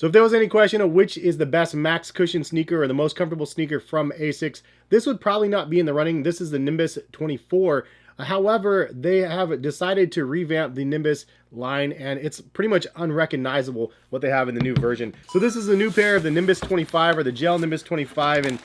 So if there was any question of which is the best max cushion sneaker or the most comfortable sneaker from Asics, this would probably not be in the running. This is the Nimbus 24. However, they have decided to revamp the Nimbus line, and it's pretty much unrecognizable what they have in the new version. So this is a new pair of the Nimbus 25, or the Gel Nimbus 25, and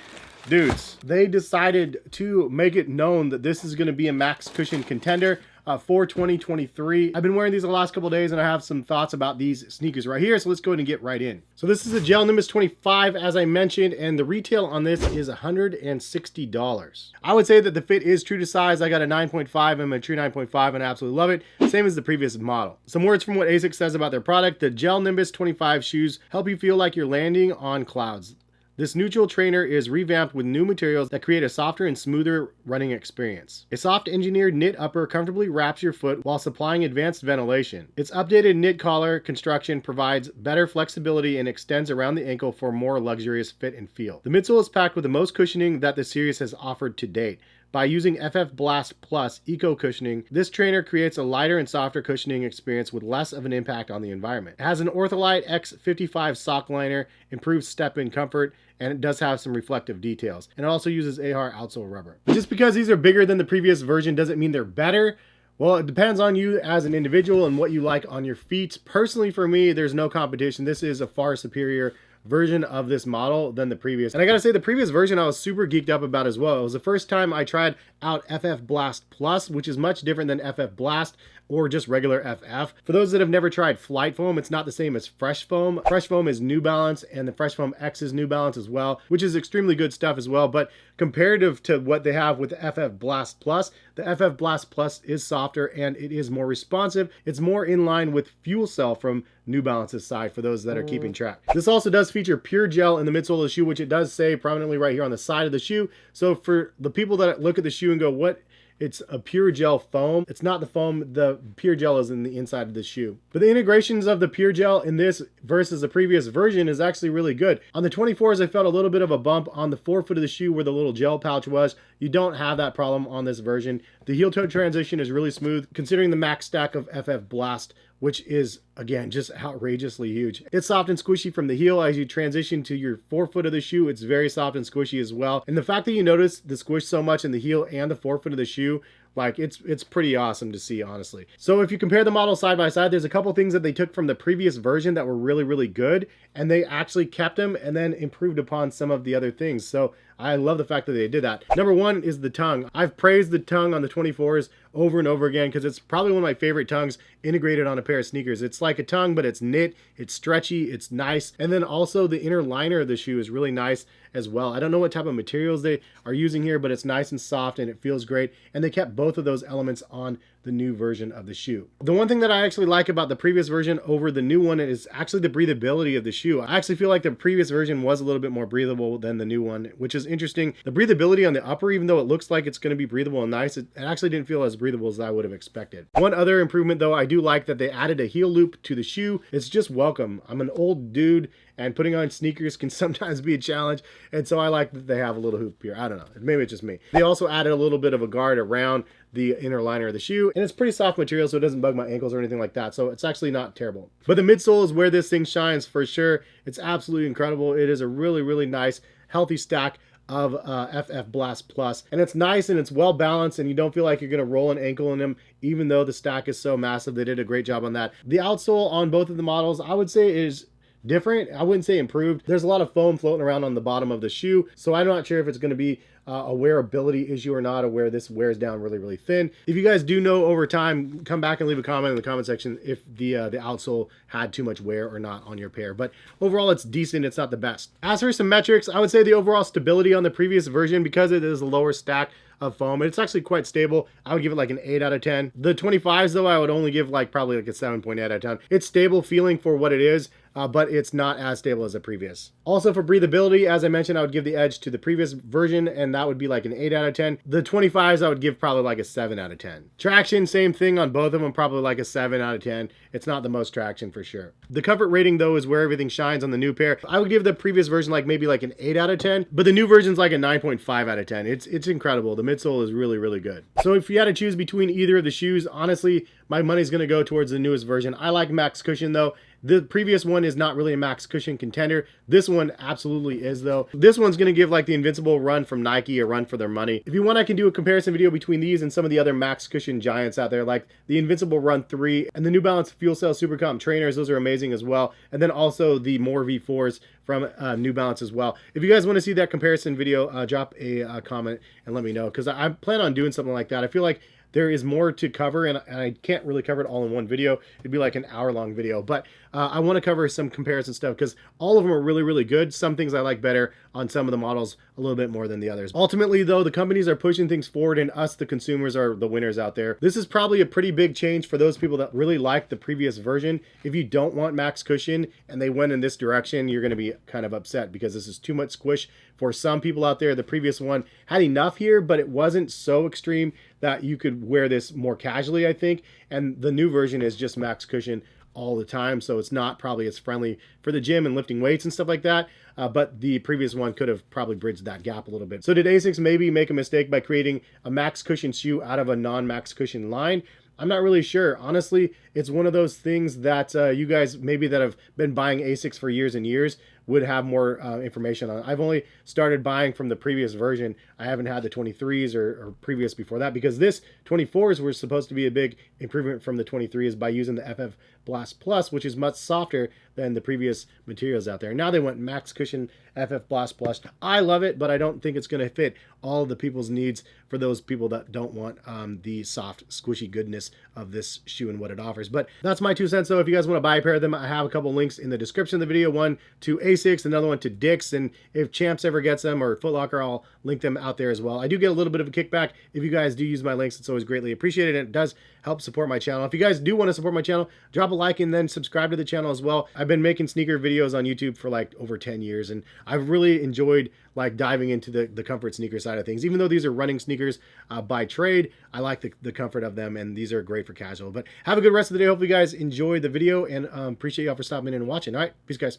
dudes, they decided to make it known that this is going to be a max cushion contender for 2023. I've been wearing these the last couple of days, and I have some thoughts about these sneakers right here, so let's go ahead and get right in. So this is a Gel Nimbus 25, as I mentioned, and the retail on this is $160. I would say that the fit is true to size. I got a 9.5, I'm a true 9.5, and I absolutely love it. Same as the previous model. Some words from what Asics says about their product. The Gel Nimbus 25 shoes help you feel like you're landing on clouds. This neutral trainer is revamped with new materials that create a softer and smoother running experience. A soft engineered knit upper comfortably wraps your foot while supplying advanced ventilation. Its updated knit collar construction provides better flexibility and extends around the ankle for a more luxurious fit and feel. The midsole is packed with the most cushioning that the series has offered to date. By using FF Blast Plus Eco Cushioning, this trainer creates a lighter and softer cushioning experience with less of an impact on the environment. It has an Ortholite X55 sock liner, improves step-in comfort, and it does have some reflective details. And it also uses AHR outsole rubber. But just because these are bigger than the previous version doesn't mean they're better. Well, it depends on you as an individual and what you like on your feet. Personally, for me, there's no competition. This is a far superior version of this model than the previous. And I gotta say, the previous version I was super geeked up about as well. It was the first time I tried out FF Blast Plus, which is much different than FF Blast or just regular FF. For those that have never tried Flight Foam, it's not the same as Fresh Foam. Fresh Foam is New Balance, and the Fresh Foam X is New Balance as well, which is extremely good stuff as well. But comparative to what they have with FF Blast Plus, the FF Blast Plus is softer and it is more responsive. It's more in line with Fuel Cell from New Balance's side, for those that are keeping track. This also does feature pure gel in the midsole of the shoe, which it does say prominently right here on the side of the shoe. So for the people that look at the shoe and go, what? It's a pure gel foam. It's not the foam. The pure gel is in the inside of the shoe. But the integrations of the pure gel in this versus the previous version is actually really good. On the 24s, I felt a little bit of a bump on the forefoot of the shoe where the little gel pouch was. You don't have that problem on this version. The heel-toe transition is really smooth, considering the max stack of FF Blast, which is, again, just outrageously huge. It's soft and squishy from the heel. As you transition to your forefoot of the shoe, it's very soft and squishy as well. And the fact that you notice the squish so much in the heel and the forefoot of the shoe, like, it's pretty awesome to see, honestly. So if you compare the models side by side, there's a couple things that they took from the previous version that were really, really good, and they actually kept them and then improved upon some of the other things. So I love the fact that they did that. Number one is the tongue. I've praised the tongue on the 24s over and over again because it's probably one of my favorite tongues integrated on a pair of sneakers. It's like a tongue, but it's knit, it's stretchy, it's nice. And then also the inner liner of the shoe is really nice as well. I don't know what type of materials they are using here, but it's nice and soft and it feels great. And they kept both of those elements on the new version of the shoe. The one thing that I actually like about the previous version over the new one is actually the breathability of the shoe. I actually feel like the previous version was a little bit more breathable than the new one, which is interesting. The breathability on the upper, even though it looks like it's going to be breathable and nice, it actually didn't feel as breathable as I would have expected. One other improvement though, I do like that they added a heel loop to the shoe. It's just welcome. I'm an old dude and putting on sneakers can sometimes be a challenge, and so I like that they have a little hoop here. I don't know, maybe it's just me. They also added a little bit of a guard around the inner liner of the shoe, and it's pretty soft material, so it doesn't bug my ankles or anything like that, so it's actually not terrible. But the midsole is where this thing shines for sure. It's absolutely incredible. It is a really, really nice, healthy stack of FF Blast Plus, and it's nice and it's well balanced, and you don't feel like you're going to roll an ankle in them, even though the stack is so massive. They did a great job on that. The outsole on both of the models, I would say, is different. I wouldn't say improved. There's a lot of foam floating around on the bottom of the shoe, so I'm not sure if it's going to be a wearability issue or not, or where this wears down really, really thin. If you guys do know over time, come back and leave a comment in the comment section if the outsole had too much wear or not on your pair. But overall, it's decent. It's not the best. As for some metrics, I would say the overall stability on the previous version, because it is a lower stack of foam, it's actually quite stable. I would give it like an 8 out of 10. The 25s though, I would only give like probably like a 7.8 out of 10. It's stable feeling for what it is, but it's not as stable as the previous. Also for breathability, as I mentioned, I would give the edge to the previous version, and that would be like an 8 out of 10. The 25s I would give probably like a 7 out of 10. Traction, same thing on both of them, probably like a 7 out of 10. It's not the most traction for sure. The comfort rating though is where everything shines on the new pair. I would give the previous version like maybe like an 8 out of 10, but the new version's like a 9.5 out of 10. It's incredible. The midsole is really, really good. So if you had to choose between either of the shoes, honestly, my money's gonna go towards the newest version. I like max cushion though, The previous one is not really a max cushion contender. This one absolutely is though. This one's going to give like the Invincible run from Nike a run for their money. If you want, I can do a comparison video between these and some of the other max cushion giants out there, like the Invincible Run 3 and the New Balance Fuel Cell Super Comp trainers. Those are amazing as well. And then also the More V4s from New Balance as well. If you guys want to see that comparison video, drop a comment and let me know, because I plan on doing something like that. I feel like there is more to cover, and I can't really cover it all in one video. It'd be like an hour-long video, but I want to cover some comparison stuff because all of them are really, really good. Some things I like better on some of the models a little bit more than the others. Ultimately, though, the companies are pushing things forward, and us, the consumers, are the winners out there. This is probably a pretty big change for those people that really like the previous version. If you don't want max cushion and they went in this direction, you're going to be kind of upset because this is too much squish for some people out there. The previous one had enough here, but it wasn't so extreme that you could wear this more casually, I think. And the new version is just max cushion all the time, so it's not probably as friendly for the gym and lifting weights and stuff like that. But the previous one could have probably bridged that gap a little bit. So did Asics maybe make a mistake by creating a max cushion shoe out of a non-max cushion line? I'm not really sure. Honestly, it's one of those things that you guys maybe that have been buying Asics for years and years would have more information on. I've only started buying from the previous version. I haven't had the 23s or previous before that, because this 24s were supposed to be a big improvement from the 23s by using the FF Blast Plus, which is much softer than the previous materials out there. Now they went max cushion FF Blast Plus. I love it, but I don't think it's going to fit all of the people's needs for those people that don't want the soft, squishy goodness of this shoe and what it offers. But that's my 2 cents though. If you guys want to buy a pair of them, I have a couple links in the description of the video. One to Asics, another one to Dick's, and if Champs ever gets them, or Foot Locker, I'll link them out there as well. I do get a little bit of a kickback if you guys do use my links. It's always greatly appreciated, and it does help support my channel. If you guys do want to support my channel, drop a like and then subscribe to the channel as well. I've been making sneaker videos on YouTube for like over 10 years, and I've really enjoyed like diving into the comfort sneaker side of things. Even though these are running sneakers by trade, I like the comfort of them, and these are great for casual. But have a good rest of the day. Hopefully you guys enjoyed the video, and appreciate y'all for stopping in and watching. All right, peace guys.